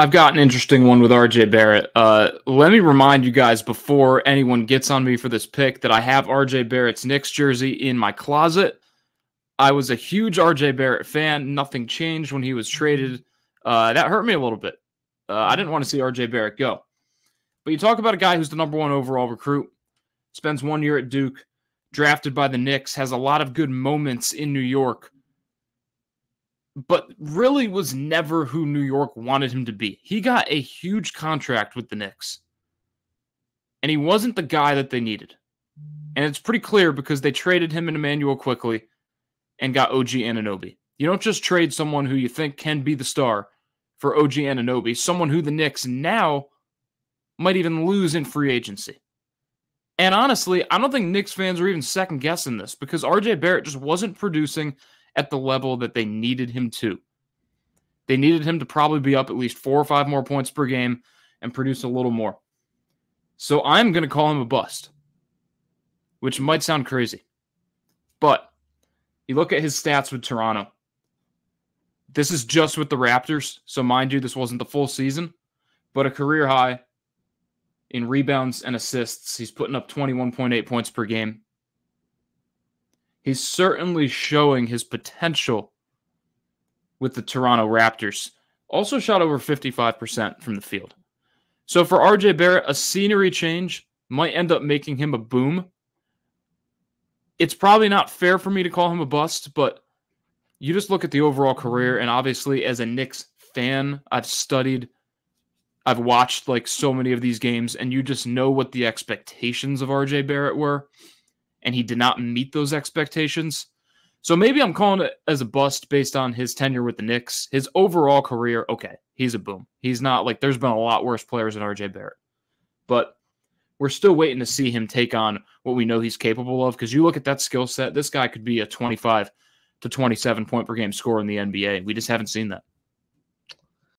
I've got an interesting one with RJ Barrett. Let me remind you guys before anyone gets on me for this pick that I have RJ Barrett's Knicks jersey in my closet. I was a huge RJ Barrett fan. Nothing changed when he was traded. That hurt me a little bit. I didn't want to see RJ Barrett go. But you talk about a guy who's the #1 overall recruit, spends 1 year at Duke, drafted by the Knicks, has a lot of good moments in New York, but really was never who New York wanted him to be. He got a huge contract with the Knicks, and he wasn't the guy that they needed. And it's pretty clear because they traded him and Emmanuel quickly and got OG Anunoby. You don't just trade someone who you think can be the star for OG Anunoby, someone who the Knicks now might even lose in free agency. And honestly, I don't think Knicks fans are even second-guessing this because RJ Barrett just wasn't producing at the level that they needed him to. They needed him to probably be up at least 4 or 5 more points per game and produce a little more. So I'm going to call him a bust, which might sound crazy. But you look at his stats with Toronto. This is just with the Raptors. So mind you, this wasn't the full season, but a career high in rebounds and assists. He's putting up 21.8 points per game. He's certainly showing his potential with the Toronto Raptors. Also shot over 55% from the field. So for RJ Barrett, a scenery change might end up making him a boom. It's probably not fair for me to call him a bust, but you just look at the overall career, and obviously as a Knicks fan, I've watched like so many of these games, and you just know what the expectations of RJ Barrett were, and he did not meet those expectations. So maybe I'm calling it as a bust based on his tenure with the Knicks. His overall career, okay, he's a boom. He's not like there's been a lot worse players than RJ Barrett. But we're still waiting to see him take on what we know he's capable of, because you look at that skill set, this guy could be a 25 to 27 point per game scorer in the NBA. We just haven't seen that.